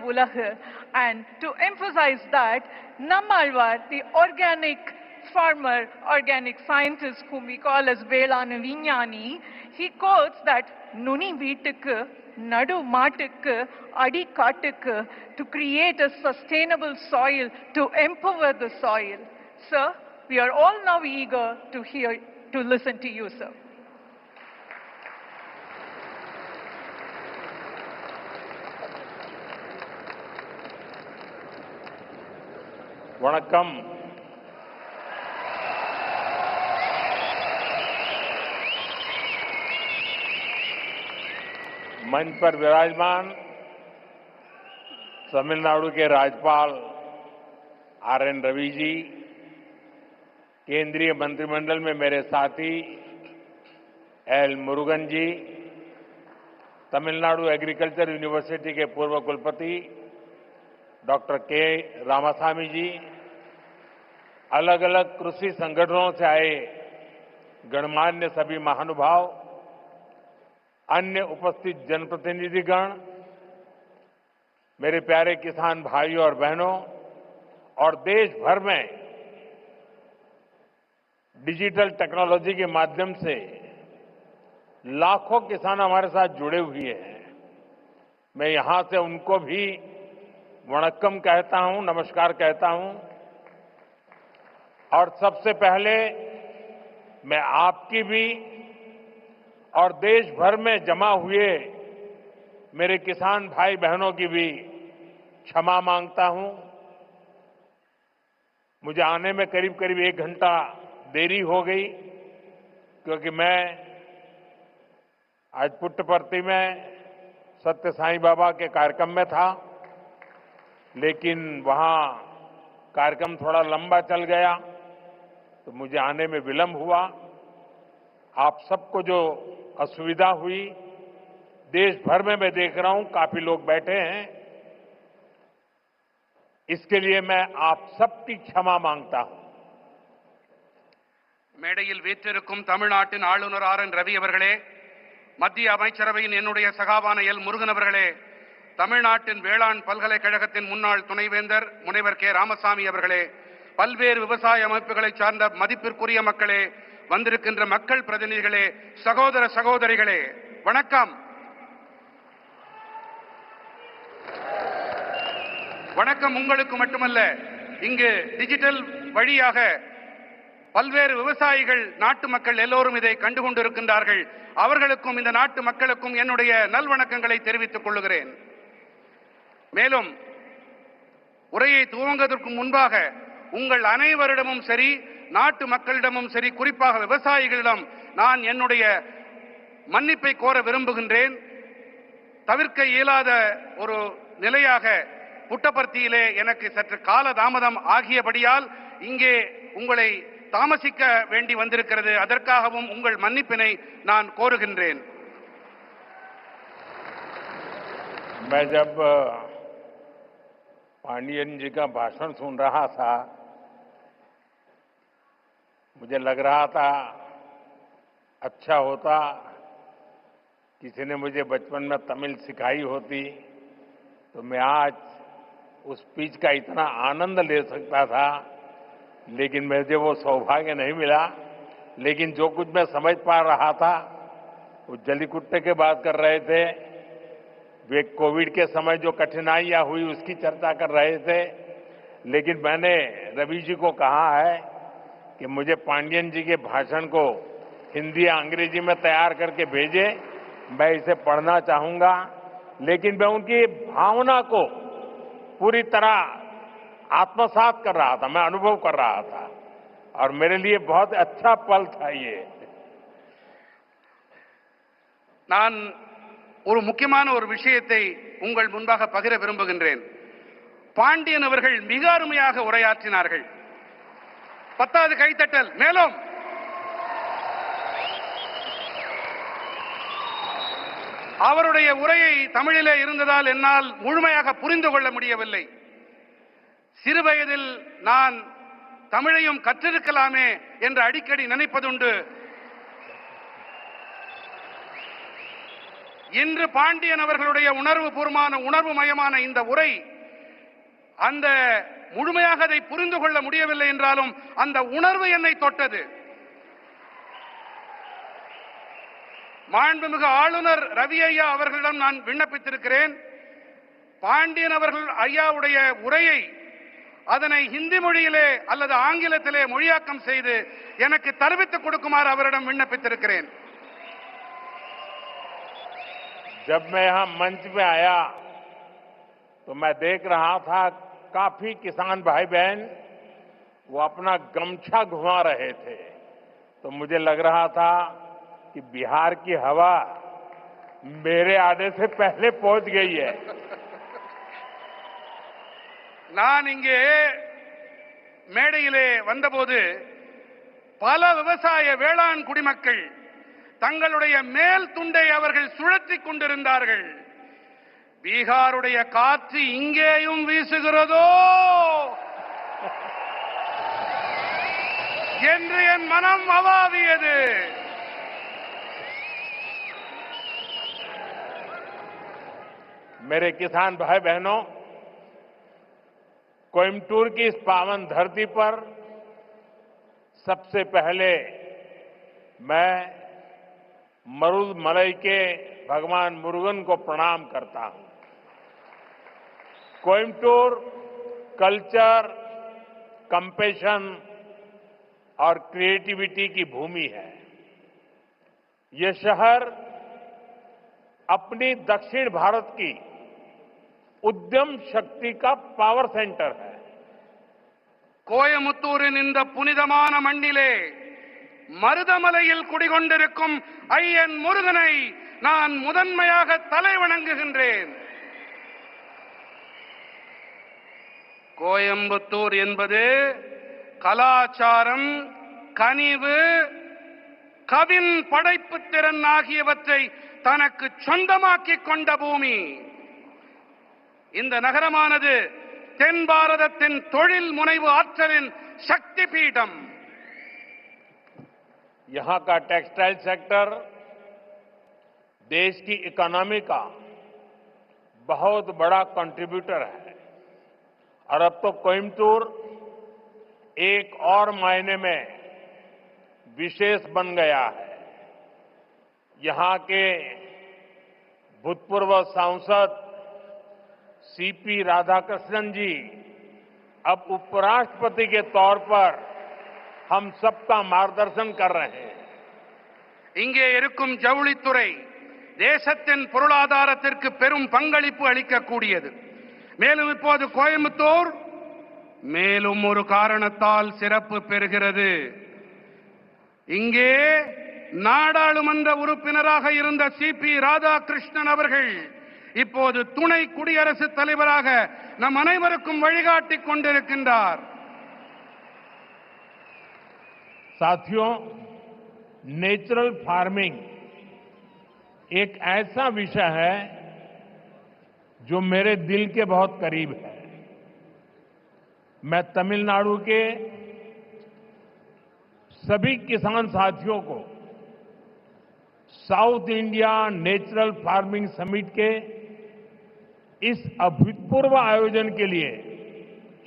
Ulagu. And to emphasize that, Nammalwar, the organic farmer, organic scientist whom we call as Velana Vinyani, he quotes that Nuni Veetukku, Nadu Maatukku, Adi Katukku, to create a sustainable soil, to empower the soil. Sir, we are all now eager to listen to you, sir. வணக்கம். मंच पर विराजमान तमिलनाडु के राज्यपाल RN. Ravi ji, केंद्रीय मंत्रिमंडल में मेरे साथी एल. मुरुगन जी, तमिलनाडु एग्रीकल्चर यूनिवर्सिटी के पूर्व कुलपति डॉक्टर के. रामास्वामी जी, अलग अलग कृषि संगठनों से आए गणमान्य सभी महानुभाव, अन्य उपस्थित जनप्रतिनिधिगण, मेरे प्यारे किसान भाइयों और बहनों और देश भर में डिजिटल टेक्नोलॉजी के माध्यम से लाखों किसान हमारे साथ जुड़े हुए हैं। मैं यहां से उनको भी वणक्कम कहता हूं, नमस्कार कहता हूं। और सबसे पहले मैं आपकी भी और देश भर में जमा हुए मेरे किसान भाई बहनों की भी क्षमा मांगता हूं। मुझे आने में करीब करीब 1 घंटा देरी हो गई, क्योंकि मैं आज पुट्टपर्ती में सत्य साईं बाबा के कार्यक्रम में था, लेकिन वहां कार्यक्रम थोड़ा लंबा चल गया तो मुझे आने में विलंब हुआ। आप सबको जो असुविधा हुई, देश भर में मैं देख रहा हूं काफी लोग बैठे हैं, इसके लिए मैं आप सबकी क्षमा मांगता हूं। மேடையில் வீற்றிருக்கும் தமிழ்நாட்டின் ஆளுநர் ஆர்.என். ரவி அவர்களே, மத்திய அமைச்சரவையின் என்னுடைய சகாவான எல். முருகன் அவர்களே, தமிழ்நாட்டின் வேளாண் பல்கலைக்கழகத்தின் முன்னாள் துணைவேந்தர் முனைவர் கே. ராமசாமி அவர்களே, பல்வேறு விவசாய அமைப்புகளை சார்ந்த மதிப்பிற்குரிய மக்களே, வந்திருக்கின்ற மக்கள் பிரதிநிதிகளே, சகோதர சகோதரிகளே, வணக்கம். வணக்கம் உங்களுக்கு மட்டுமல்ல, இங்கு டிஜிட்டல் வழியாக பல்வேறு விவசாயிகள், நாட்டு மக்கள் எல்லோரும் இதை கண்டுகொண்டிருக்கின்றார்கள். அவர்களுக்கும் இந்த நாட்டு மக்களுக்கும் என்னுடைய நல்வணக்கங்களை தெரிவித்துக் கொள்கிறேன். மேலும் உரையை துவங்குவதற்கு முன்பாக உங்கள் அனைவரிடமும் சரி, நாட்டு மக்களிடமும் சரி, குறிப்பாக விவசாயிகளிடம் நான் என்னுடைய மன்னிப்பை கோர விரும்புகின்றேன். தவிர்க்க இயலாத ஒரு நிலையாக புட்டபர்த்தியிலே எனக்கு சற்று கால தாமதம் ஆகியபடியால் இங்கே உங்களை தாமசிக்க வேண்டி வந்திருக்கிறது. அதற்காகவும் உங்கள் மன்னிப்பினை நான் கோருகின்றேன். मैं जब पांडियन जी का भाषण सुन रहा था, मुझे लग रहा था अच्छा होता किसी ने मुझे बचपन में तमिल सिखाई होती तो मैं आज उस स्पीच का इतना आनंद ले सकता था, लेकिन मुझे वो सौभाग्य नहीं मिला। लेकिन जो कुछ मैं समझ पा रहा था, वो जलीकुट्टे की बात कर रहे थे, वे कोविड के समय जो कठिनाइयां हुई उसकी चर्चा कर रहे थे। लेकिन मैंने रवि जी को कहा है कि मुझे पांडियन जी के भाषण को हिंदी या अंग्रेजी में तैयार करके भेजे, मैं इसे पढ़ना चाहूंगा। लेकिन मैं उनकी भावना को पूरी तरह आत्मसात कर रहा था, मैं अनुभव कर रहा था, और मेरे लिए बहुत अच्छा पल था ये। நான் ஒரு முக்கியமான ஒரு விஷயத்தை உங்கள் முன்பாக பகிர விரும்புகின்றேன். பாண்டியன் அவர்கள் மிக அருமையாக உரையாற்றினார்கள். 10வது கைத்தட்டல். மேலும் அவருடைய உரையை தமிழிலே இருந்ததால் என்னால் முழுமையாக புரிந்து கொள்ள முடியவில்லை. சிறுவயதில் நான் தமிழையும் கற்றிருக்கலாமே என்று அடிக்கடி நினைப்பதுண்டு. இன்று பாண்டியன் அவர்களுடைய உணர்வுமயமான இந்த உரை அந்த முழுமையாக அதை புரிந்து கொள்ள முடியவில்லை என்றாலும் அந்த உணர்வு என்னை தொட்டது. மாண்புமிகு ஆளுநர் ரவி ஐயா அவர்களிடம் நான் விண்ணப்பித்திருக்கிறேன். பாண்டியன் அவர்கள் ஐயாவுடைய உரையை அதனை ஹிந்தி மொழியிலே அல்லது ஆங்கிலத்திலே மொழியாக்கம் செய்து எனக்கு தெரிவித்துக் கொடுக்குமாறு அவரிடம் விண்ணப்பித்திருக்கிறேன். जब मैं यहां मंच पे आया तो मैं देख रहा था काफी किसान भाई बहन वो अपना गमछा घुमा रहे थे, तो मुझे लग रहा था कि बिहार की हवा मेरे आने से पहले पहुंच गई है. நான் இங்கே மேடையிலே வந்தபோது பல விவசாய வேளாண் குடிமக்கள் தங்களுடைய மேல் துண்டை அவர்கள் சுழற்றிக் கொண்டிருந்தார்கள். பீகாருடைய காற்று இங்கேயும் வீசுகிறதோ என்று என் மனம் அவாவியது. मेरे किसान भाई बहनों, कोयम्बटूर की इस पावन धरती पर सबसे पहले मैं मरुदमलई के भगवान मुरुगन को प्रणाम करता हूं. कोयम्बटूर कल्चर, कंपैशन और क्रिएटिविटी की भूमि है. ये शहर अपनी दक्षिण भारत की उद्यम शक्ति का पावर सेंटर है. கோயமுத்தூரின் இந்த புனிதமான மண்ணிலே மருதமலையில் குடிகொண்டிருக்கும் ஐயன் முருகனை நான் முதன்மையாக தலை வணங்குகின்றேன். கோயம்புத்தூர் என்பது கலாச்சாரம், கனிவு, கவின் படைப்பு திறன் ஆகியவற்றை தனக்கு சொந்தமாக்கிக் கொண்ட பூமி. இந்த நகரமானது தென் பாரதத்தின் தொழில் முனைவு ஆற்றலின் சக்தி பீடம். यहां का टेक्सटाइल सेक्टर देश की इकोनॉमी का बहुत बड़ा कंट्रीब्यूटर है और अब तो कोयम्बटूर एक और मायने में विशेष बन गया है. यहां के भूतपूर्व सांसद सीपी राधाकृष्णन जी अब उपराष्ट्रपति के तौर पर हम सबका मार्गदर्शन कर रहे हैं. இங்கே இருக்கும் ஜவுளித்துறை தேசத்தின் பொருளாதாரத்திற்கு பெரும் பங்களிப்பு அளிக்கக்கூடியது. மேலும் இப்போது கோயம்புத்தூர் மேலும் ஒரு காரணத்தால் சிறப்பு பெறுகிறது. இங்கே நாடாளுமன்ற உறுப்பினராக இருந்த சிபி ராதாகிருஷ்ணன் அவர்கள் இப்போது துணை குடியரசுத் தலைவராக நம் அனைவருக்கும் வழிகாட்டிக் கொண்டிருக்கின்றார். साथियों, नेचुरल फार्मिंग एक ऐसा विषय है जो मेरे दिल के बहुत करीब है. मैं तमिलनाडु के सभी किसान साथियों को south India natural farming summit के इस अभूतपूर्व आयोजन के लिए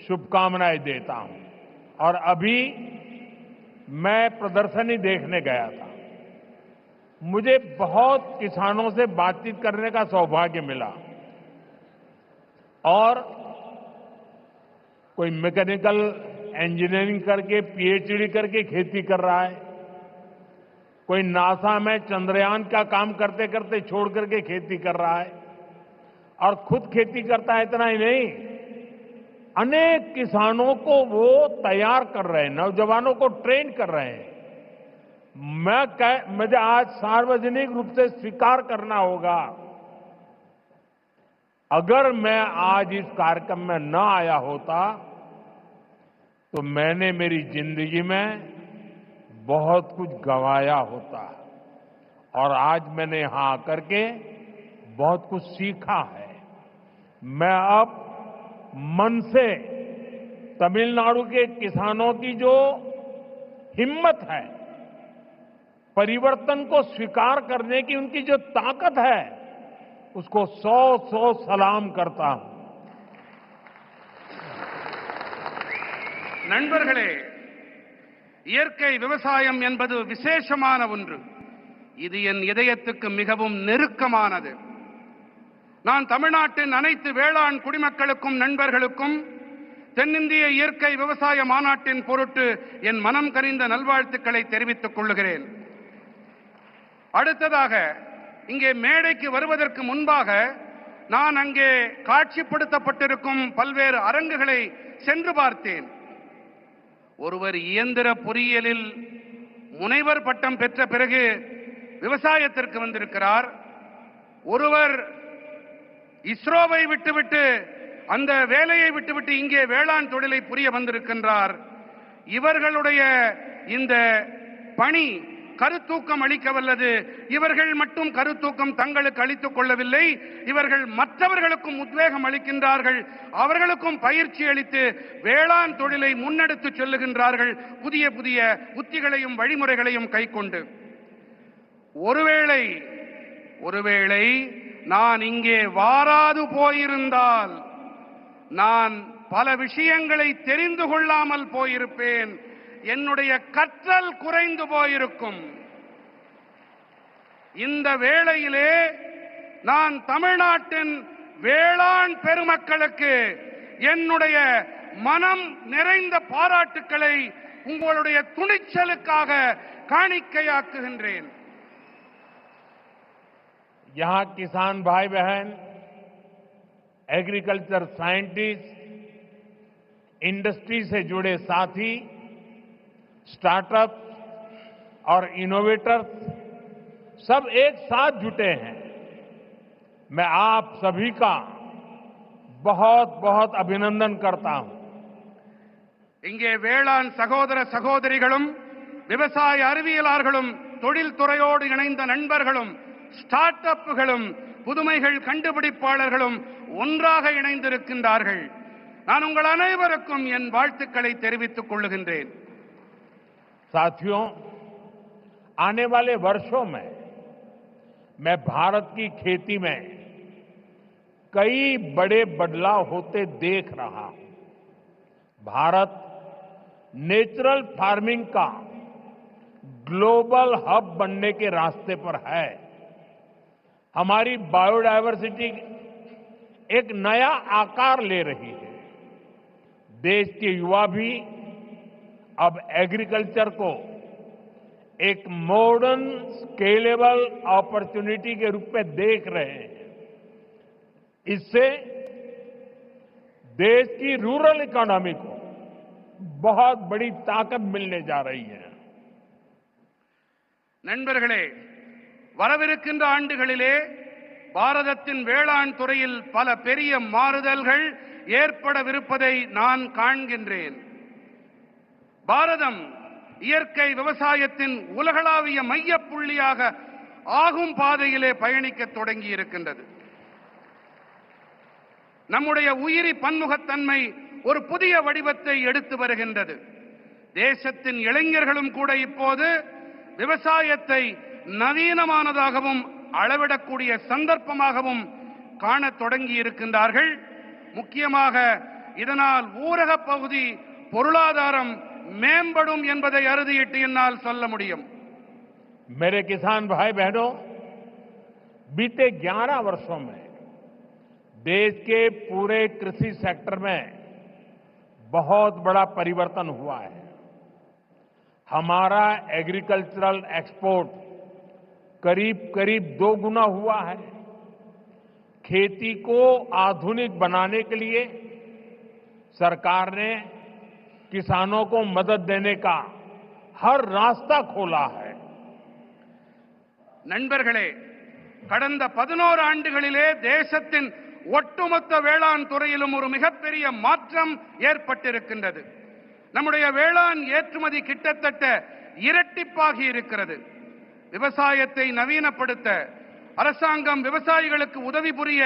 शुभकामनाएं देता हूं. और अभी मैं प्रदर्शनी देखने गया था. मुझे बहुत किसानों से बातचीत करने का सौभाग्य मिला और कोई मैकेनिकल इंजीनियरिंग करके पीएचडी करके खेती कर रहा है, कोई नासा में चंद्रयान का काम करते करते छोड़ करके खेती कर रहा है और खुद खेती करता है. इतना ही नहीं, अनेक किसानों को वो तैयार कर रहे हैं, नौजवानों को ट्रेन कर रहे हैं. मुझे आज सार्वजनिक रूप से स्वीकार करना होगा, अगर मैं आज इस कार्यक्रम में न आया होता तो मैंने मेरी जिंदगी में बहुत कुछ गंवाया होता. और आज मैंने यहां आकर के बहुत कुछ सीखा है. मैं अब मन से तमिलनाडु के किसानों की जो हिम्मत है, परिवर्तन को स्वीकार करने की उनकी जो ताकत है, उसको 100 सलाम करता हूं। நண்பர்களே, இயற்கை விவசாயம் என்பது விசேஷமான ஒன்று. இது என் இதயத்துக்கு மிகவும் நெருக்கமானது. நான் தமிழ்நாட்டின் அனைத்து வேளாண் குடிமக்களுக்கும் நண்பர்களுக்கும் தென்னிந்திய இயற்கை விவசாய மாநாட்டின் பொருட்டு என் மனம் கனிந்த நல்வாழ்த்துக்களை தெரிவித்துக் கொள்கிறேன். அடுத்ததாக, இங்கே மேடைக்கு வருவதற்கு முன்பாக நான் அங்கே காட்சிப்படுத்தப்பட்டிருக்கும் பல்வேறு அரங்குகளை சென்று பார்த்தேன். ஒருவர் இயந்திர பொறியியலில் முனைவர் பட்டம் பெற்ற பிறகு விவசாயத்திற்கு வந்திருக்கிறார். ஒருவர் இஸ்ரோவை விட்டுவிட்டு, அந்த வேலையை விட்டுவிட்டு இங்கே வேளாண் தொழிலை புரிய வந்திருக்கின்றார். இவர்களுடைய இந்த பணி கருத்தூக்கம் அளிக்க வல்லது. இவர்கள் மட்டும் கருத்தூக்கம் தங்களுக்கு அளித்துக் கொள்ளவில்லை, இவர்கள் மற்றவர்களுக்கும் உத்வேகம் அளிக்கின்றார்கள். அவர்களுக்கும் பயிற்சி அளித்து வேளாண் தொழிலை முன்னெடுத்து செல்லுகின்றார்கள், புதிய புதிய உத்திகளையும் வழிமுறைகளையும் கைக்கொண்டு. ஒருவேளை நான் இங்கே வாராது போயிருந்தால் நான் பல விஷயங்களை தெரிந்து கொள்ளாமல் போயிருப்பேன். என்னுடைய கற்றல் குறைந்து போயிருக்கும். இந்த வேளையிலே நான் தமிழ்நாட்டின் வேளாண் பெருமக்களுக்கு என்னுடைய மனம் நிறைந்த பாராட்டுக்களை உங்களுடைய துணிச்சலுக்காக காணிக்கையாக்குகின்றேன். यहां किसान भाई बहन, एग्रीकल्चर साइंटिस्ट, इंडस्ट्री से जुड़े साथी, स्टार्टअप और इनोवेटर्स सब एक साथ जुटे हैं। मैं आप सभी का बहुत बहुत अभिनंदन करता हूं. இங்கே வேளாண் சகோதர சகோதரிகளும் விவசாய அறிவியலாளர்களும் தொழில்துறையோடு இணைந்த நண்பர்களும் ஸ்டார்ட் அப்புகளும் புதுமைகள் கண்டுபிடிப்பாளர்களும் ஒன்றாக இணைந்திருக்கின்றார்கள். நான் உங்கள் அனைவருக்கும் என் வாழ்த்துக்களை தெரிவித்துக் கொள்ளுகின்றேன். साथियों, आने वाले वर्षों में मैं भारत की खेती में कई बड़े बदलाव होते देख रहा हूं. भारत नेचुरल फार्मिंग का ग्लोबल हब बनने के रास्ते पर है. हमारी बायोडायवर्सिटी एक नया आकार ले रही है. देश के युवा भी अब एग्रीकल्चर को एक मॉडर्न स्केलेबल अपॉर्चुनिटी के रूप में देख रहे हैं. इससे देश की रूरल इकोनॉमी को बहुत बड़ी ताकत मिलने जा रही है. நண்பர்களே, வரவிருக்கின்ற ஆண்டுகளிலே பாரதத்தின் வேளாண் துறையில் பல பெரிய மாறுதல்கள் ஏற்படவிருப்பதை நான் காண்கின்றேன். பாரதம் இயற்கை விவசாயத்தின் உலகளாவிய மையப்புள்ளியாக ஆகும் பாதையிலே பயணிக்க தொடங்கி இருக்கின்றது. நம்முடைய உயிரி பன்முகத்தன்மை ஒரு புதிய வடிவத்தை எடுத்து வருகின்றது. தேசத்தின் இளைஞர்களும் கூட இப்போது விவசாயத்தை நவீனமானதாகவும் அளவிடக்கூடிய சந்தர்ப்பமாகவும் காணத் தொடங்கி இருக்கின்றார்கள். முக்கியமாக இதனால் ஊரக பகுதி பொருளாதாரம் மேம்படும் என்பதை அறுதியிட்டு என்னால் சொல்ல முடியும். मेरे किसान भाई बहनों, बीते 11 वर्षों में देश के पूरे कृषि सेक्टर में बहुत बड़ा परिवर्तन हुआ है. हमारा एग्रीकल्चरल एक्सपोर्ट करीब करीब 2 गुना हुआ है. खेती को आधुनिक बनाने के लिए सरकार ने किसानों को मदद देने का हर रास्ता खोला है. நண்பர்களே, கடந்த 11 ஆண்டுகளிலே தேசத்தின் ஒட்டுமொத்த வேளாண் துறையிலும் ஒரு மிகப்பெரிய மாற்றம் ஏற்பட்டிருக்கின்றது. நம்முடைய வேளாண் ஏற்றுமதி கிட்டத்தட்ட இரட்டிப்பாகி இருக்கிறது. விவசாயத்தை நவீனப்படுத்த அரசாங்கம் விவசாயிகளுக்கு உதவி புரிய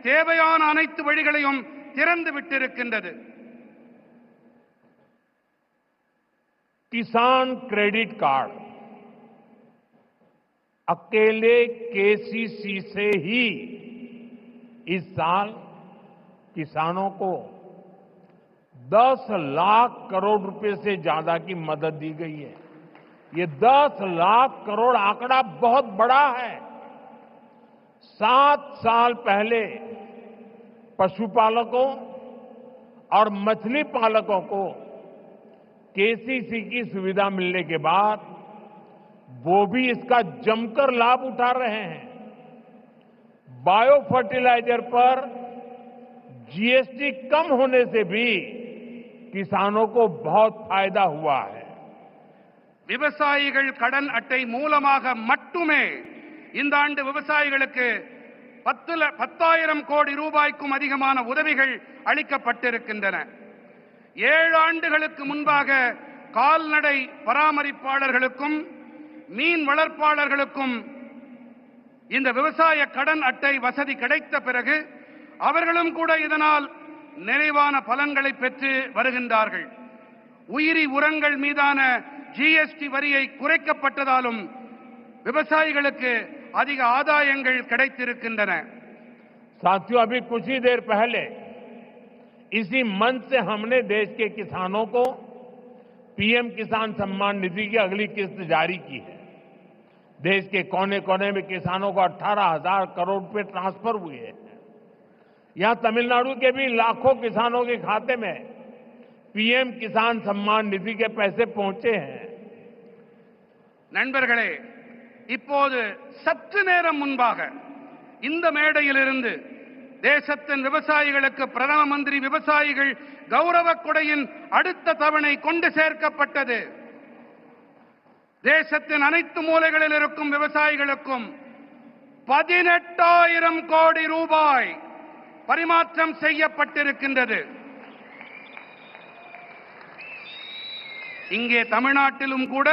தேவையான அனைத்து வழிகளையும் திறந்து விட்டிருக்கின்றது. किसान क्रेडिट कार्ड अकेले केसीसी से ही इस साल किसानों को 10 लाख करोड़ रुपए से ज्यादा की मदद दी गई है। ये 10 लाख करोड़ आंकड़ा बहुत बड़ा है। 7 साल पहले पशुपालकों और मछली पालकों को केसीसी की सुविधा मिलने के बाद वो भी इसका जमकर लाभ उठा रहे हैं। बायो फर्टिलाइजर पर जीएसटी कम होने से भी किसानों को बहुत फायदा हुआ है। விவசாயிகள் கடன் அட்டை மூலமாக மட்டுமே இந்த ஆண்டு விவசாயிகளுக்கு 10,000 கோடி ரூபாய்க்கும் அதிகமான உதவிகள் அளிக்கப்பட்டிருக்கின்றன. 7 ஆண்டுகளுக்கு முன்பாக கால்நடை பராமரிப்பாளர்களுக்கும் மீன் வளர்ப்பாளர்களுக்கும் இந்த விவசாய கடன் அட்டை வசதி கிடைத்த பிறகு அவர்களும் கூட இதனால் நிறைவான பலன்களை பெற்று வருகின்றார்கள். உயிரி உரங்கள் மீதான ஜிஎஸ்டி வரியை குறைக்கப்பட்டதாலும் விவசாயிகளுக்கு அதிக ஆதாயங்கள் கிடைத்திருக்கின்றன. साथियों, अभी कुछ ही देर पहले इसी मंच से हमने देश के किसानों को पीएम किसान सम्मान निधि की अगली किस्त जारी की है। देश के कोने कोने में किसानों को 18,000 करोड़ रुपए ट्रांसफर हुए हैं। यहां तमिलनाडु के भी लाखों किसानों के खाते में पीएम किसान सम्मान निधि के पैसे पहुंचे हैं। நண்பர்களே, இப்போது சற்று நேரம் முன்பாக இந்த மேடையிலிருந்து தேசத்தின் விவசாயிகளுக்கு பிரதம மந்திரி விவசாயிகள் கௌரவ கொடையின் அடுத்த தவணை கொண்டு சேர்க்கப்பட்டது. தேசத்தின் அனைத்து மூலைகளில் இருக்கும் விவசாயிகளுக்கும் 18,000 கோடி ரூபாய் பரிமாற்றம் செய்யப்பட்டிருக்கின்றது. இங்கே தமிழ்நாட்டிலும் கூட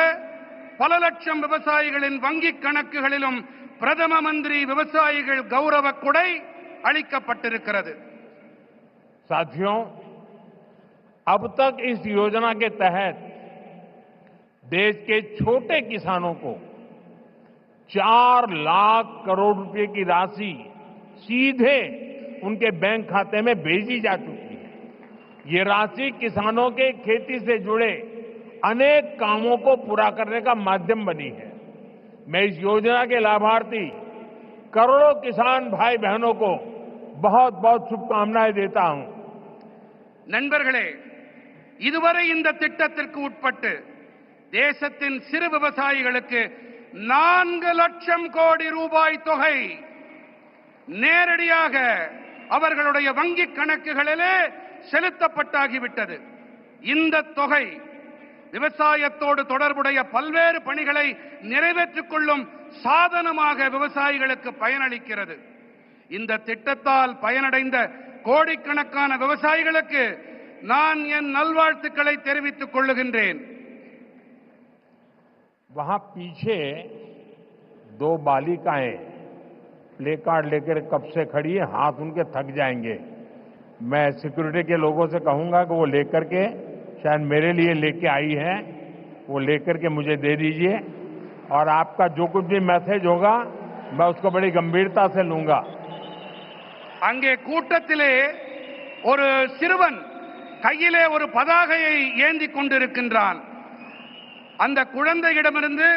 பல லட்சம் விவசாயிகளின் வங்கிக் கணக்குகளிலும் பிரதம மந்திரி விவசாயிகள் கௌரவ கொடை அளிக்கப்பட்டிருக்கிறது. साथियों, अब तक इस योजना के तहत देश के छोटे किसानों को 4 लाख करोड़ रुपए की राशि सीधे उनके बैंक खाते में भेजी जा चुकी है। ये राशि किसानों के खेती से जुड़े अनेक कामों को पूरा करने का माध्यम बनी है। मैं इस योजना के लाभार्थी करोड़ों किसान भाई बहनों को बहुत बहुत शुभकामनाएं देता हूं। நண்பர்களே, இதுவரை இந்த திட்டத்திற்கு உட்பட்டு தேசத்தின் சிறு விவசாயிகளுக்கு 4 லட்சம் கோடி ரூபாய் தொகை நேரடியாக அவர்களுடைய வங்கிக் கணக்குகளிலே செலுத்தப்பட்டாகிவிட்டது. இந்த தொகை விவசாயத்தோடு தொடர்புடைய பல்வேறு பணிகளை நிறைவேற்றிக் கொள்ளும் சாதனமாக விவசாயிகளுக்கு பயனளிக்கிறது. இந்த திட்டத்தால் பயனடைந்த கோடிக்கணக்கான விவசாயிகளுக்கு நான் என் நல்வாழ்த்துக்களை தெரிவித்துக் கொள்ளுகின்றேன். वहां पीछे 2 बालिकाएं प्ले कार्ड लेकर कब से खड़ी है, हाथ उनके थक जाएंगे। मैं सिक्योरिटी के लोगों से कहूंगा कि वो लेकर के, शायद मेरे लिए लेके आई है, वो लेकर के मुझे दे दीजिए और आपका जो कुछ भी मैसेज होगा मैं उसको बड़ी गंभीरता से लूंगा। அங்கே கூட்டத்திலே ஒரு சிறுவன் கையிலே ஒரு பதாகையை ஏந்தி கொண்டிருக்கின்றான். அந்த குழந்தையிடமிருந்து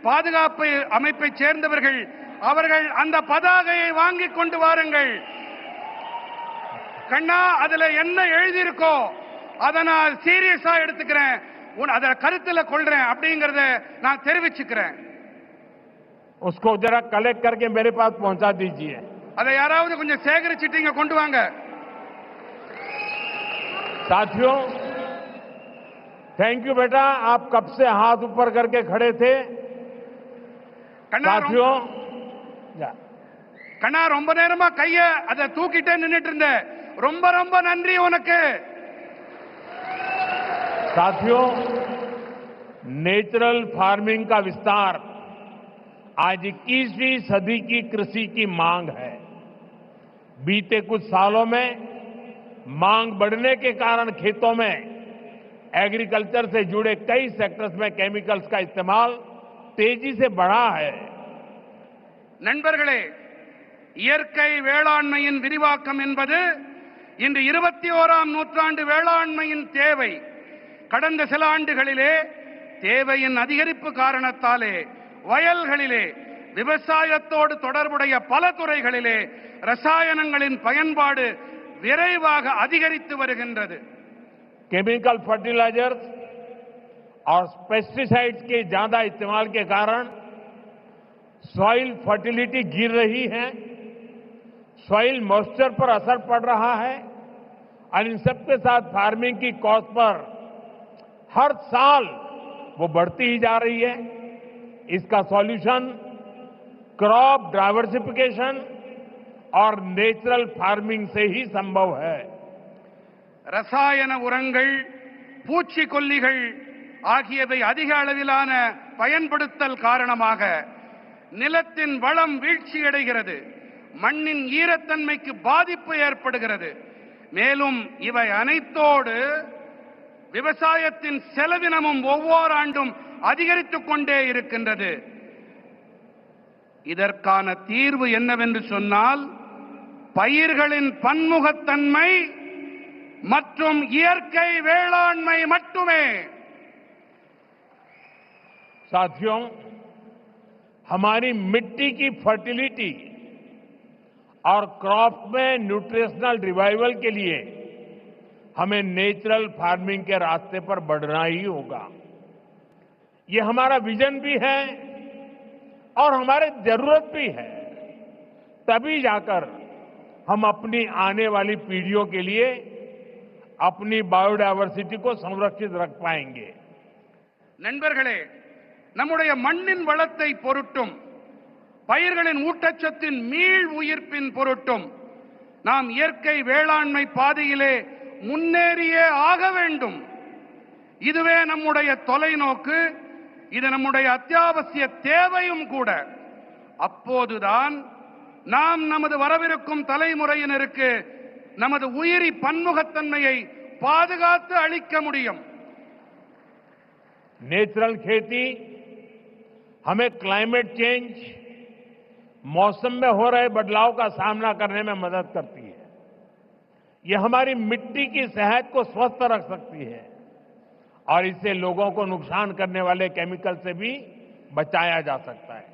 பாதுகாப்பு அமைப்பைச் சேர்ந்தவர்கள் அவர்கள் அந்த பதாகையை வாங்கிக் கொண்டு வாருங்கள். கண்ணா, அதுல என்ன எழுதியிருக்கோ அதை நான் சீரியஸா எடுத்துக்கிறேன், அத கருத்துல கொள்றேன் அப்படிங்கறத நான் தெரிவிச்சுக்கிறேன். उसको जरा कलेक्ट करके मेरे पास पहुंचा दीजिए. அதை யாராவது கொஞ்சம் சேகரிச்சிட்டு இங்க கொண்டு வாங்க. साथियों, थैंक यू बेटा, आप कब से हाथ ऊपर करके खड़े थे. साथियों, கண்ணா ரொம்ப நேரமா கைய அதை தூக்கிட்டே நின்னுட்டு இருந்த, ரொம்ப ரொம்ப நன்றி உனக்கு. साथियों, नेचुरल फार्मिंग का विस्तार आज 21वीं सदी की कृषि की मांग है. बीते कुछ सालों में मांग बढ़ने के कारण खेतों में एग्रीकल्चर से जुड़े कई सेक्टर्स में केमिकल्स का इस्तेमाल तेजी से बढ़ा है. நண்பர்களே, இயற்கை வேளாண்மையின் விரிவாக்கம் என்பது இன்று 21ஆம் நூற்றாண்டு வேளாண்மையின் தேவை. கடந்த சில ஆண்டுகளிலே தேவையின் அதிகரிப்பு காரணத்தாலே வயல்களிலே விவசாயத்தோடு தொடர்புடைய பல துறைகளிலே ரசாயனங்களின் பயன்பாடு விரைவாக அதிகரித்து வருகின்றது. केमिकल फर्टिलाइजर्स और पेस्टिसाइड्स के ज्यादा इस्तेमाल के कारण सॉइल फर्टिलिटी गिर रही है, सॉइल मॉइस्चर पर असर पड़ रहा है और इन सबके साथ फार्मिंग की कॉस्ट पर हर साल वो बढ़ती ही जा रही है. इसका सॉल्यूशन क्रॉप डाइवर्सिफिकेशन और नेचुरल फार्मिंग से ही संभव है. ரசாயன உரங்கள், பூச்சிக்கொல்லிகள் ஆகியவை அதிக அளவிலான பயன்படுத்தல் காரணமாக நிலத்தின் வளம் வீழ்ச்சியடைகிறது, மண்ணின் ஈரத்தன்மைக்கு பாதிப்பு ஏற்படுகிறது. மேலும் இவை அனைத்தோடு விவசாயத்தின் செலவினமும் ஒவ்வொரு ஆண்டும் அதிகரித்துக் கொண்டே இருக்கின்றது. இதற்கான தீர்வு என்னவென்று சொன்னால் பயிர்களின் பன்முகத்தன்மை மற்றும் இயற்கை வேளாண்மை மட்டுமே. साथियों, हमारी मिट्टी की फर्टिलिटी और क्रॉप में न्यूट्रिशनल रिवाइवल के लिए हमें नेचुरल फार्मिंग के रास्ते पर बढ़ना ही होगा. ये हमारा विजन भी है और हमारी जरूरत भी है. तभी जाकर हम अपनी आने वाली पीढ़ियों के लिए अपनी बायोडायवर्सिटी को संरक्षित रख पाएंगे. நண்பர்களே, நம்முடைய மண்ணின் வளத்தை பொருட்டும் பயிர்களின் ஊட்டச்சத்தின் மீள் உயிர்ப்பின் பொருட்டும் நாம் இயற்கை வேளாண்மை பாதையிலே முன்னேறியே ஆக வேண்டும். இதுவே நம்முடைய தொலைநோக்கு, இது நம்முடைய அத்தியாவசிய தேவையும் கூட. அப்போதுதான் நாம் நமது வரவிருக்கும் தலைமுறையினருக்கு நமது உயிரி பன்முகத்தன்மையை பாதுகாத்து அளிக்க முடியும். नेचुरल खेती हमें क्लाइमेट चेंज, मौसम में हो रहे बदलाव का सामना करने में मदद करती है. यह हमारी मिट्टी की सेहत को स्वस्थ रख सकती है और इससे लोगों को नुकसान करने वाले केमिकल से भी बचाया जा सकता है.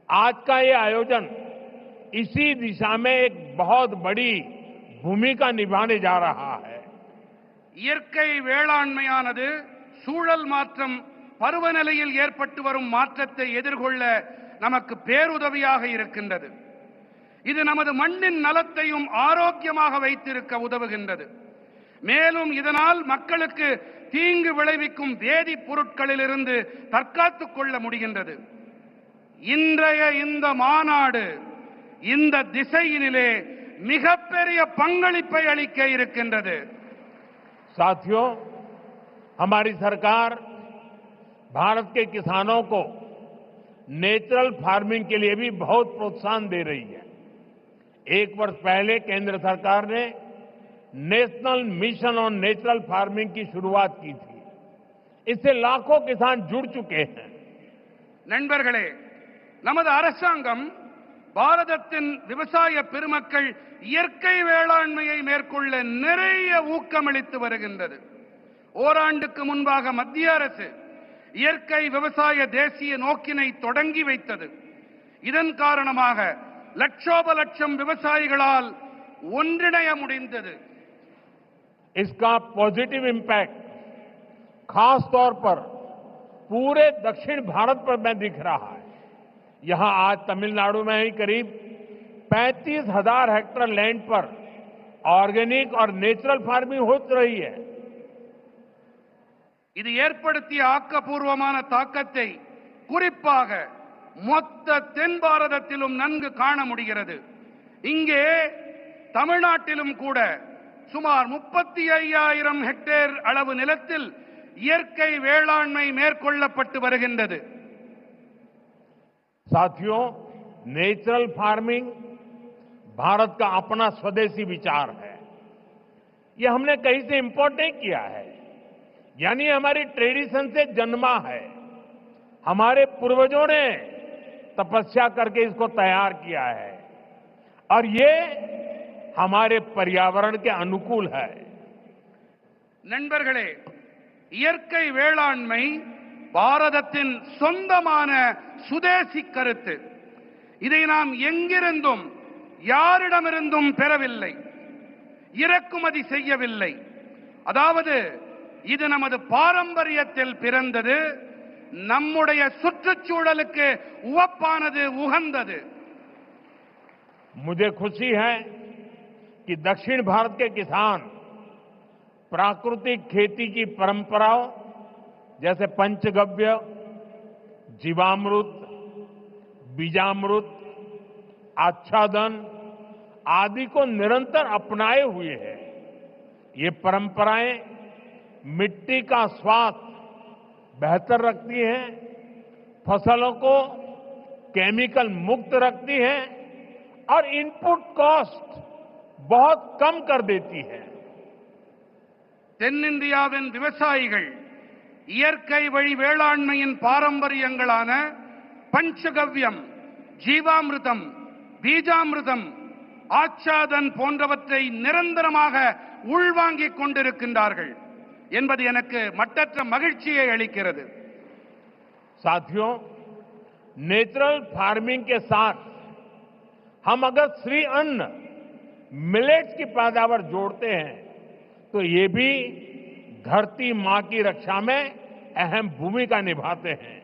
आज का ये आयोजन इसी दिशा में एक बहुत बड़ी भूमिका निभाने जा रहा है. இயற்கை வேளாண்மையானது சூழல் மாற்றம், பருவநிலையில் ஏற்பட்டு வரும் மாற்றத்தை எதிர்கொள்ள நமக்கு பேருதவியாக இருக்கின்றது. இது நமது மண்ணின் நலத்தையும் ஆரோக்கியமாக வைத்திருக்க உதவுகின்றது. மேலும் இதனால் மக்களுக்கு தீங்கு விளைவிக்கும் வேதிப் பொருட்களிலிருந்து தற்காத்துக் கொள்ள முடிகின்றது. இன்றைய இந்த மாநாடு இந்த திசையினிலே மிகப்பெரிய பங்களிப்பை அளிக்க இருக்கின்றது. साथियों, हमारी सरकार भारत के किसानों को नेचुरल फार्मिंग के लिए भी बहुत प्रोत्साहन दे रही है. 1 वर्ष पहले केंद्र सरकार ने national mission on natural farming की शुरुआत की थी. इससे लाखों किसान जुड़ चुके हैं. நண்பர்களே, நமது அரசாங்கம் பாரதத்தின் விவசாய பெருமக்கள் இயற்கை வேளாண்மையை மேற்கொள்ள நிறைய ஊக்கமளித்து வருகின்றது. ஓராண்டுக்கு முன்பாக மத்திய அரசு இயற்கை விவசாய தேசிய நோக்கினை தொடங்கி வைத்தது. இதன் காரணமாக லட்சோப லட்சம் விவசாயிகளால் ஒன்றிணைய முடிந்தது. इसका पॉजिटिव इम्पैक्ट खास तौर पर पूरे दक्षिण भारत पर में दिख रहा है. यहां आज तमिलनाडु में ही करीब 35,000 हेक्टेयर लैंड पर ऑर्गेनिक और नेचुरल फार्मिंग हो रही है. இது ஏற்படுத்திய ஆக்கப்பூர்வமான தாக்கத்தை குறிப்பாக மொத்த தென் பாரதத்திலும் நன்கு காண முடிகிறது. இங்கே தமிழ்நாட்டிலும் கூட சுமார் 35,000 ஹெக்டேர் அளவு நிலத்தில் இயற்கை வேளாண்மை மேற்கொள்ளப்பட்டு வருகின்றது. साथियों, नेचुरल फार्मिंग भारत का अपना स्वदेशी विचार है. यह हमने कहीं से इंपोर्ट नहीं किया है, यानी हमारी ट्रेडिशन से जन्मा है. हमारे पूर्वजों ने तपस्या करके इसको तैयार किया है. और ये हमारे पर्यावरण के अनुकूल है। நண்பர்களே, இயற்கை வேளாண்மை பாரதத்தின் சொந்தமான சுதேசி கருத்து. இதை நாம் எங்கிருந்தும் யாரிடமிருந்தும் பெறவில்லை, இறக்குமதி செய்யவில்லை. அதாவது இது நமது பாரம்பரியத்தில் பிறந்தது, நம்முடைய சுற்றுச்சூழலுக்கு உவப்பானது, உகந்தது. मुझे खुशी है कि दक्षिण भारत के किसान प्राकृतिक खेती की परंपराओं जैसे पंचगव्य, जीवामृत, बीजामृत, आच्छादन आदि को निरंतर अपनाए हुए हैं। ये परंपराएं मिट्टी का स्वास्थ्य बेहतर रखती हैं, फसलों को केमिकल मुक्त रखती हैं और इनपुट कॉस्ट बहुत कम कर देती है। தென்னிந்தியாவின் விவசாயிகள் இயற்கை வழி வேளாண்மையின் பாரம்பரியங்களான பஞ்சகவ்யம், ஜீவாமிர்தம், பீஜாமிர்தம், ஆச்சாதன் போன்றவற்றை நிரந்தரமாக உள்வாங்கிக் கொண்டிருக்கின்றார்கள் என்பது எனக்கு மட்டற்ற மகிழ்ச்சியை அளிக்கிறது. साथियों, नेचुरल फार्मिंग के साथ हम अगर श्री अन्न मिलेट्स की पैदावार जोड़ते हैं तो ये भी धरती मां की रक्षा में अहम भूमिका निभाते हैं।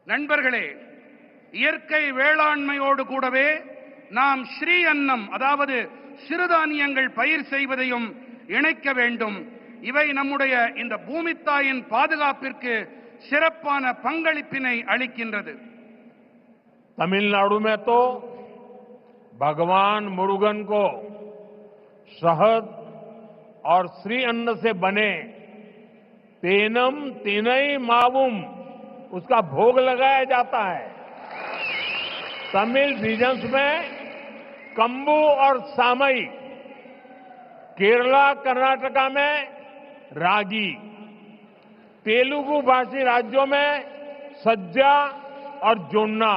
நண்பர்களே, இயற்கை வேளாண்மையோடு கூடவே நாம் ஸ்ரீ அன்னம், அதாவது சிறுதானியங்கள் பயிர் செய்வதையும் இணைக்க வேண்டும். இவை நம்முடைய இந்த பூமித்தாயின் பாதுகாப்பிற்கு சிறப்பான பங்களிப்பினை அளிக்கின்றது. तमिलनाडु में तो भगवान मुरुगन को शहद और श्री अन्न से बने तेनम तिनई मावुम उसका भोग लगाया जाता है। तमिल रीजन्स में कंबू और सामई, केरला कर्नाटका में रागी, तेलुगु भाषी राज्यों में सज्जा और जोन्ना,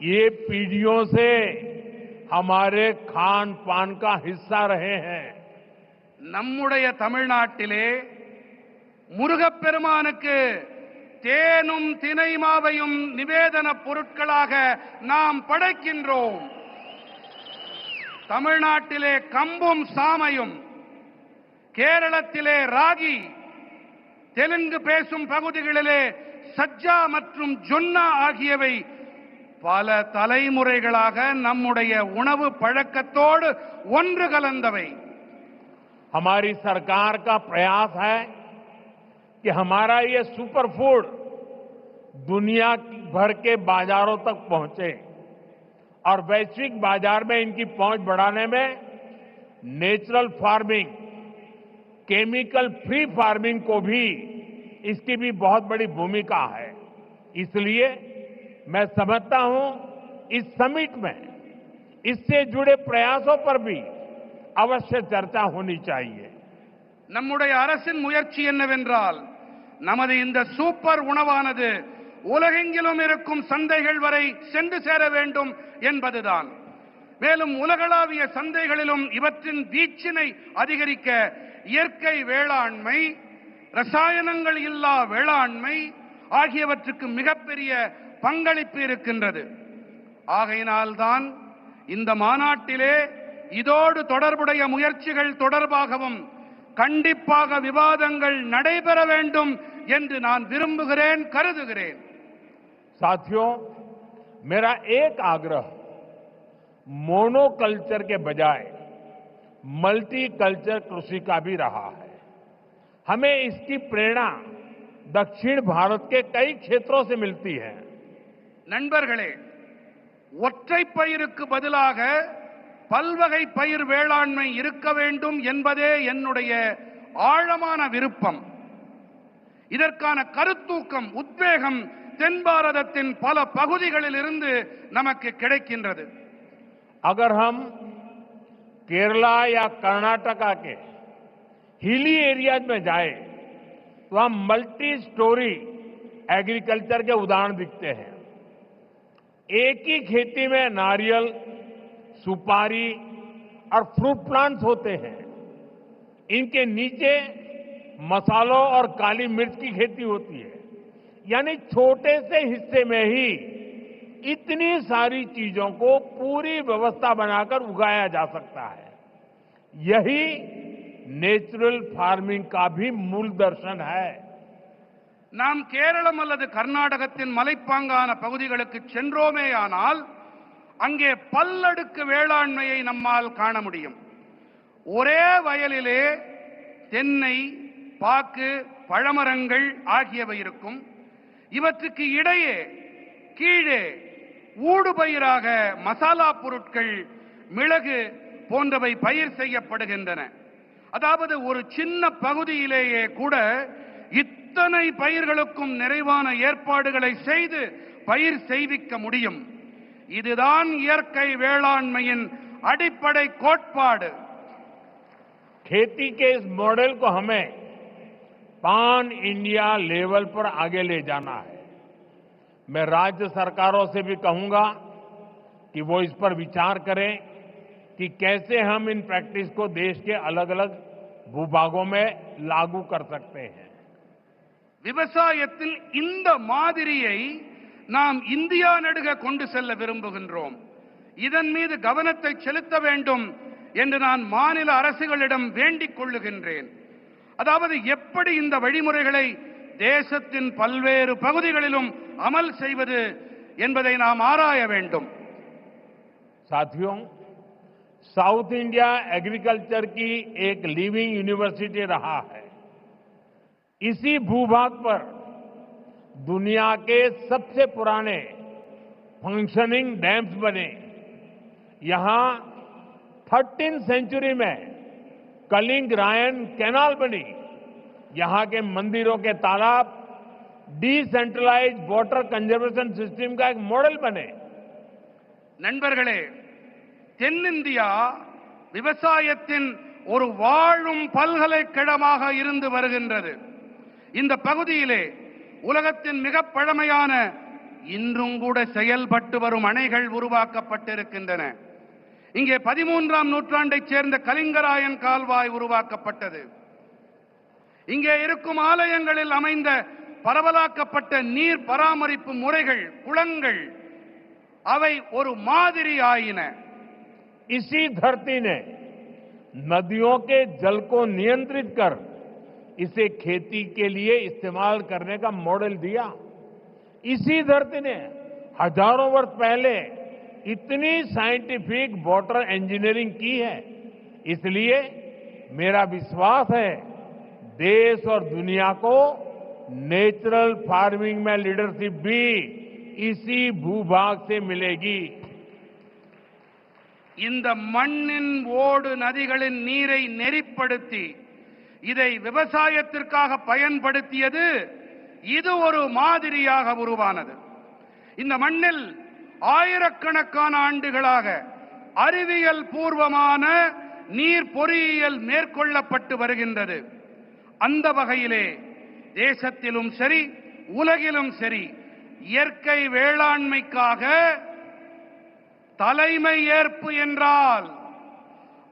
ये पीढ़ियों से हमारे खान पान का हिस्सा रहे हैं। நம்முடைய தமிழ்நாட்டிலே முருகப்பெருமானுக்கு தேனும் தினைமாவையும் நிவேதன பொருட்களாக நாம் படைக்கின்றோம். தமிழ்நாட்டிலே கம்பும் சாமையும், கேரளத்திலே ராகி, தெலுங்கு பேசும் பகுதிகளிலே சஜ்ஜா மற்றும் ஜொன்னா ஆகியவை பல தலைமுறைகளாக நம்முடைய உணவு பழக்கத்தோடு ஒன்று கலந்தவை. हमारी सरकार का प्रयास है कि हमारा ये सुपर फूड दुनिया भर के बाजारों तक पहुंचे और वैश्विक बाजार में इनकी पहुंच बढ़ाने में natural farming, chemical free farming को भी, इसकी भी बहुत बड़ी भूमिका है। इसलिए मैं समझता हूं इस समिट में इससे जुड़े प्रयासों पर भी अवश्य चर्चा होनी चाहिए। நம்முடைய அரசின் முயற்சி என்னவென்றால், நமது இந்த சூப்பர் உணவானது உலகெங்கிலும் இருக்கும் சந்தைகள் வரை சென்று சேர வேண்டும் என்பதுதான். மேலும் உலகளாவிய சந்தைகளிலும் இவற்றின் வீச்சினை அதிகரிக்க இயற்கை வேளாண்மை, ரசாயனங்கள் இல்லா வேளாண்மை ஆகியவற்றுக்கு மிகப்பெரிய பங்களிப்பு இருக்கின்றது. ஆகையினால்தான் இந்த மாநாட்டிலே இதோடு தொடர்புடைய முயற்சிகள் தொடர்பாகவும் கண்டிப்பாக விவாதங்கள் நடைபெற வேண்டும் என்று நான் விரும்புகிறேன், கருதுகிறேன். साथियों, मेरा एक आग्रह मोनोकल्चर के बजाय मल्टी कल्चर कृषि का भी रहा है। हमें इसकी प्रेरणा दक्षिण भारत के कई क्षेत्रों से मिलती है। நண்பர்களே, ஒற்றை பயிருக்கு பதிலாக பல்வகை பயிர் வேளாண்மை இருக்க வேண்டும் என்பதே என்னுடைய ஆழமான விருப்பம். இதற்கான கருத்தூக்கம், உத்வேகம் தென் பாரதத்தின் பல பகுதிகளில் இருந்து நமக்கு கிடைக்கின்றது. अगर हम केरला या कर्नाटका के हिली एरियाज में जाए तो हम मल्टी स्टोरी एग्रीकल्चर के उदाहरण दिखते हैं। एक ही खेती में नारियल, सुपारी और फ्रूट प्लांट्स होते हैं। इनके नीचे मसालों और काली मिर्च की खेती होती है। यानी छोटे से हिस्से में ही इतनी सारी चीजों को पूरी व्यवस्था बनाकर उगाया जा सकता है। यही नेचुरल फार्मिंग का भी मूल दर्शन है। நாம் கேரளம் அல்லது கர்நாடகத்தின் மலைப்பாங்கான பகுதிகளுக்கு சென்றோமேயானால் அங்கே பல்லடுக்கு வேளாண்மையை நம்மால் காண முடியும். ஒரே வயலிலே தென்னை, பாக்கு, பழமரங்கள் ஆகியவை இருக்கும். இவற்றுக்கு இடையே கீழே ஊடுபயிராக மசாலா பொருட்கள், மிளகு போன்றவை பயிர் செய்யப்படுகின்றன. அதாவது ஒரு சின்ன பகுதியிலேயே கூட இத்தனை பயிர்களுக்கும் நிறைவான ஏற்பாடுகளை செய்து பயிர் செய்விக்க முடியும். இதுதான் இயற்கை வேளாண்மையின் அடிப்படை கோட்பாடு. खेती के इस मॉडल को हमें पान इंडिया लेवल पर आगे ले जाना है। मैं राज्य सरकारों से भी कहूंगा कि वो इस पर विचार करें कि कैसे हम इन प्रैक्टिस को देश के अलग अलग भूभागों में लागू कर सकते हैं। விவசாயத்தில் இந்த மாதிரியை நாம் இந்தியா நடுக கொண்டு செல்ல விரும்புகின்றோம். இதன் மீது கவனத்தை செலுத்த வேண்டும் என்று நான் மாநில அரசுகளிடம் வேண்டிக் கொள்ளுகின்றேன். அதாவது எப்படி இந்த வழிமுறைகளை தேசத்தின் பல்வேறு பகுதிகளிலும் அமல் செய்வது என்பதை நாம் ஆராய வேண்டும். साथियों, साउथ इंडिया एग्रीकल्चर की एक लिविंग यूनिवर्सिटी रहा है। इसी भूभाग पर दुनिया के सबसे पुराने फंक्शनिंग डैम्स बने। यहां 13वीं सेंचुरी में कलिंग रायन कैनाल बनी। यहां के मंदिरों के तालाब डिसेंट्रलाइज्ड वाटर कंजर्वेशन सिस्टम का एक मॉडल बने। நண்பர்களே, தென்னிந்தியா விவசாயத்தின் ஒரு வாழும் பல்கலைக்கழகமாக இருந்து வருகின்றது. இந்த பகுதியிலே உலகத்தின் மிக பழமையான இன்றும் கூட செயல்பட்டு வரும் அணைகள் உருவாக்கப்பட்டிருக்கின்றன. இங்கே 13ஆம் நூற்றாண்டைச் சேர்ந்த கலிங்கராயன் கால்வாய் உருவாக்கப்பட்டது. இங்கே இருக்கும் ஆலயங்களில் அமைந்த பரவலாக்கப்பட்ட நீர் பராமரிப்பு முறைகள், குளங்கள், அவை ஒரு மாதிரி ஆயின. इसी धरती ने नदियों के जल को नियंत्रित कर इसे खेती के लिए इस्तेमाल करने का मॉडल दिया। इसी धरती ने हजारों वर्ष पहले इतनी साइंटिफिक वाटर इंजीनियरिंग की है। इसलिए मेरा विश्वास है देश और दुनिया को नेचुरल फार्मिंग में लीडरशिप भी इसी भूभाग से मिलेगी। இந்த மண்ணின் ஓடு நதிகளின் நீரை நெறிப்படுத்தி இதை விவசாயத்திற்காக பயன்படுத்தியது இது ஒரு மாதிரியாக உருவானது. இந்த மண்ணில் ஆயிரக்கணக்கான ஆண்டுகளாக அறிவியல் பூர்வமான நீர் பொறியியல் மேற்கொள்ளப்பட்டு வருகின்றது. அந்த வகையிலே தேசத்திலும் சரி உலகிலும் சரி இயற்கை வேளாண்மைக்காக தலைமை ஏற்பு என்றால்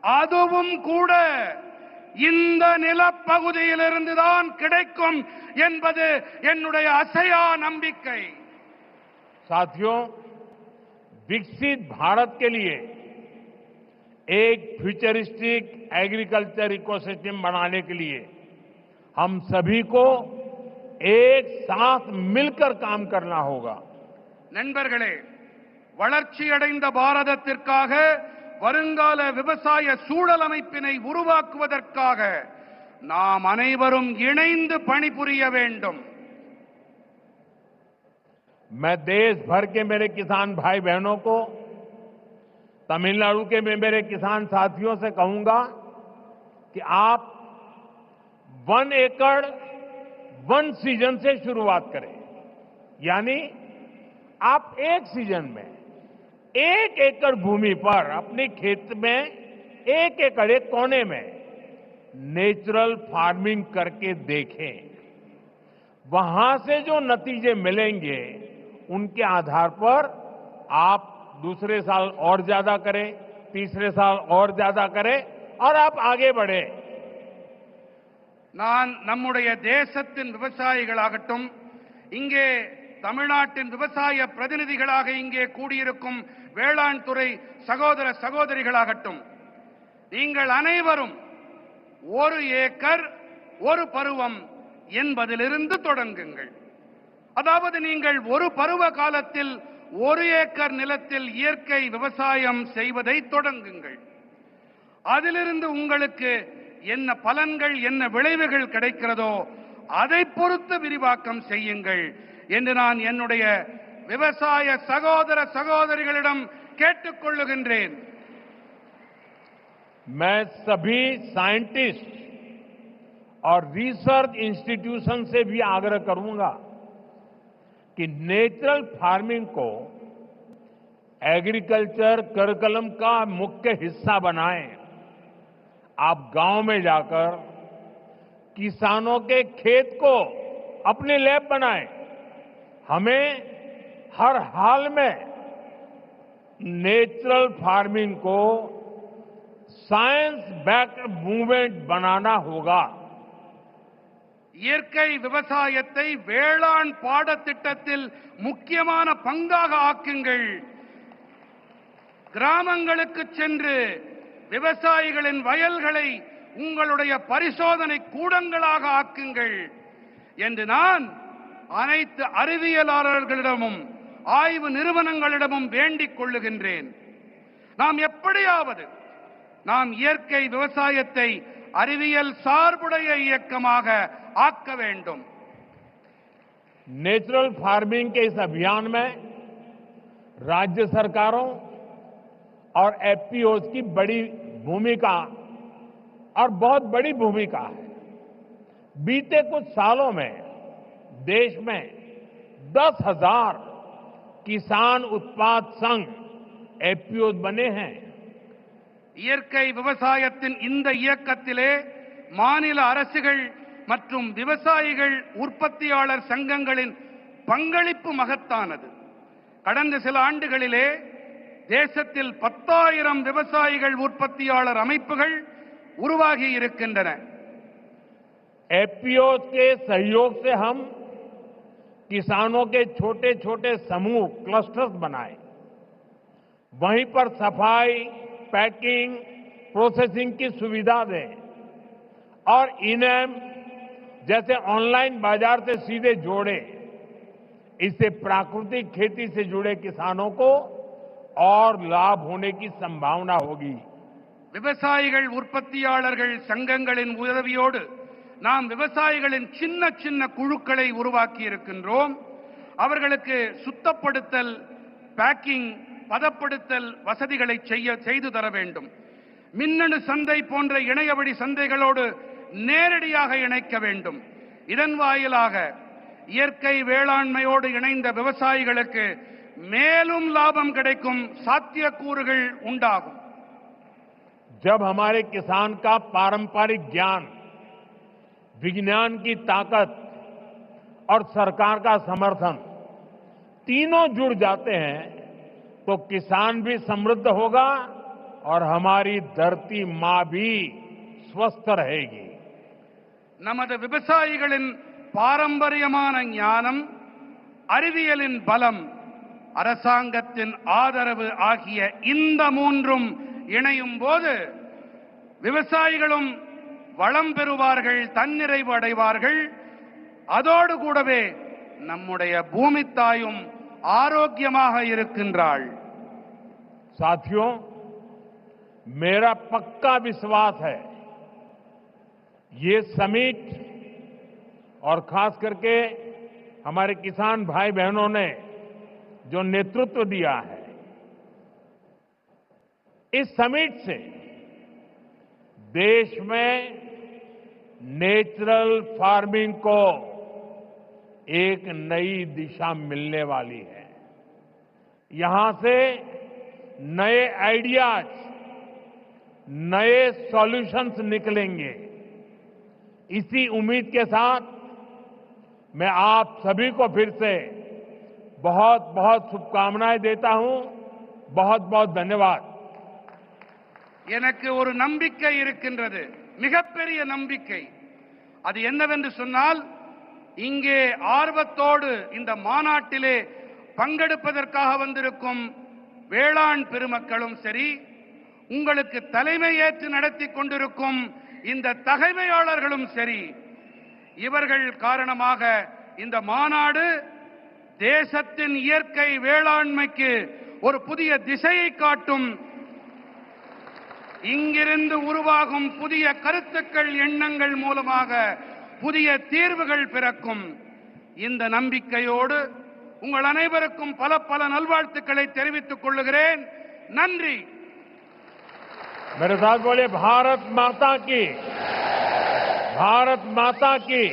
அதுவும் கூட இந்த நிலப்பகுதியிலிருந்துதான் கிடைக்கும் என்பது என்னுடைய அசையா நம்பிக்கை. साथियों, विकसित भारत के लिए एक फ्यूचरिस्टिक एग्रीकल्चर इकोसिस्टम बनाने के लिए हम सभी को एक साथ मिलकर काम करना होगा. நண்பர்களே, வளர்ச்சியடைந்த பாரதத்திற்காக வருங்கால விவசாய சூழல் அமைப்பினை உருவாக்குவதற்காக நாம் அனைவரும் இணைந்து பணிபுரிய வேண்டும். मैं देश भर के मेरे किसान भाई बहनों को, तमिलनाडु के मेरे किसान साथियों से कहूंगा कि आप 1 एकड़ 1 सीजन से शुरुआत करें। यानी आप एक सीजन में 1 एकड़ भूमि पर अपने खेत में 1 एकड़ एक कोने में नेचुरल फार्मिंग करके देखें। वहां से जो नतीजे मिलेंगे उनके आधार पर आप दूसरे साल और ज्यादा करें, तीसरे साल और ज्यादा करें और आप आगे बढ़े। நான் நம்முடைய தேசத்தின் விவசாயிகளாகட்டும், இங்கே தமிழ்நாட்டின் விவசாய பிரதிநிதிகளாக இங்கே கூடியிருக்கும் வேளாண் துறை சகோதர சகோதரிகளாகட்டும், நீங்கள் அனைவரும் ஒரு ஏக்கர் ஒரு பருவம் என்பதிலிருந்து தொடங்குங்கள். அதாவது நீங்கள் ஒரு பருவ காலத்தில் ஒரு ஏக்கர் நிலத்தில் இயற்கை விவசாயம் செய்வதை தொடங்குங்கள். அதிலிருந்து உங்களுக்கு என்ன பலன்கள், என்ன விளைவுகள் கிடைக்கிறதோ அதை பொறுத்து விரிவாக்கம் செய்யுங்கள் என்று நான் என்னுடைய விவசாய சகோதர சகோதரிகளிடம் கேட்டுக்கொள்ளுகின்றேன். मैं सभी साइंटिस्ट और रिसर्च इंस्टीट्यूशन से भी आग्रह करूंगा कि नेचुरल फार्मिंग को एग्रीकल्चर करिकुलम का मुख्य हिस्सा बनाएं। आप गांव में जाकर किसानों के खेत को अपनी लैब बनाएं। हमें हर हाल में नेचुरल फार्मिंग को साइंस बैक्ड मूवमेंट बनाना होगा. இயற்கை விவசாயத்தை வேளாண் பாடத்திட்டத்தில் முக்கியமான பங்காக ஆக்குங்கள். கிராமங்களுக்கு சென்று விவசாயிகளின் வயல்களை உங்களுடைய பரிசோதனை கூடங்களாக ஆக்குங்கள் என்று நான் அனைத்து அறிவியலாளர்களிடமும் ஆய்வு நிறுவனங்களிடமும் வேண்டிக் கொள்ளுகின்றேன். நாம் எப்படியாவது நாம் இயற்கை விவசாயத்தை அறிவியல் சார்புடைய இயக்கமாக आक वेंडुम. नेचुरल फार्मिंग के इस अभियान में राज्य सरकारों और एफपीओज की बड़ी भूमिका और बहुत बड़ी भूमिका है. बीते कुछ सालों में देश में 10,000 किसान उत्पाद संघ एफपीओज बने हैं. இயற்கை விவசாயத்தின் இந்த இயக்கத்திலே மாநில அரசுகள் மற்றும் விவசாயிகள் உற்பத்தியாளர் சங்கங்களின் பங்களிப்பு மகத்தானது. கடந்த சில ஆண்டுகளிலே தேசத்தில் 10,000 விவசாயிகள் உற்பத்தியாளர் அமைப்புகள் உருவாகி இருக்கின்றன. एफपीओ के सहयोग से हम किसानों के छोटे छोटे समूह क्लस्टर्स बनाए. वहीं पर सफाई, पैकिंग, प्रोसेसिंग की सुविधा दें और इनेम जैसे ऑनलाइन बाजार से सीधे जोड़े. इससे प्राकृतिक खेती से जुड़े किसानों को और लाभ होने की संभावना होगी. விவசாயிகள் உற்பத்தியாளர்கள் சங்கங்களின் உதவியோடு நாம் விவசாயிகளின் சின்ன சின்ன குழுக்களை உருவாக்கி இருக்கின்றோம். அவர்களுக்கு சுத்தப்படுத்தல், பேக்கிங், பதப்படுத்தல் வசதிகளை செய்து தர வேண்டும். மின்னணு சந்தை போன்ற இணையவழி சந்தைகளோடு நேரடியாக இணைக்க வேண்டும். இதன் வாயிலாக இயற்கை வேளாண்மையோடு இணைந்த விவசாயிகளுக்கு மேலும் லாபம் கிடைக்கும் சாத்தியக்கூறுகள் உண்டாகும். जब हमारे किसान का पारंपरिक ज्ञान, विज्ञान की ताकत और सरकार का समर्थन तीनों जुड़ जाते हैं तो किसान भी समृद्ध होगा और हमारी धरती मां भी स्वस्थ रहेगी. நமது விவசாயிகளின் பாரம்பரியமான ஞானம், அறிவியலின் பலம், அரசாங்கத்தின் ஆதரவு ஆகிய இந்த மூன்றும் இணையும் போது விவசாயிகளும் வளம் பெறுவார்கள், தன்னிறைவு அடைவார்கள். அதோடு கூடவே நம்முடைய பூமி தாயும் ஆரோக்கியமாக இருக்கின்றாள். साथियों, मेरा पक्का विश्वास है ये समिट और खास करके हमारे किसान भाई बहनों ने जो नेतृत्व दिया है, इस समिट से देश में नेचुरल फार्मिंग को एक नई दिशा मिलने वाली है. यहां से नए आइडियाज, नए सॉल्यूशंस निकलेंगे. इसी उम्मीद के साथ मैं आप सभी को फिर से बहुत बहुत शुभकामनाएं देता हूं। बहुत बहुत धन्यवाद। எனக்கு ஒரு நம்பிக்கை இருக்கின்றது, மிகப்பெரிய நம்பிக்கை. அது என்னவென்று சொன்னால், இங்கே ஆர்வத்தோடு இந்த மாநாட்டிலே பங்கெடுப்பதற்காக வந்திருக்கும் வேளாண் பெருமக்களும் சரி, உங்களுக்கு தலைமை ஏற்று நடத்தி கொண்டிருக்கும் இந்த தகைமையாளர்களும் சரி, இவர்கள் காரணமாக இந்த மாநாடு தேசத்தின் இயற்கை வேளாண்மைக்கு ஒரு புதிய திசையை காட்டும். இங்கிருந்து உருவாகும் புதிய கருத்துக்கள், எண்ணங்கள் மூலமாக புதிய தீர்வுகள் பிறக்கும். இந்த நம்பிக்கையோடு உங்கள் அனைவருக்கும் பல பல நல்வாழ்த்துக்களை தெரிவித்துக் கொள்கிறேன். நன்றி. मेरे साथ बोलिए भारत माता की, भारत माता की,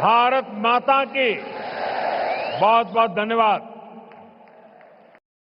भारत माता की। बहुत बहुत धन्यवाद।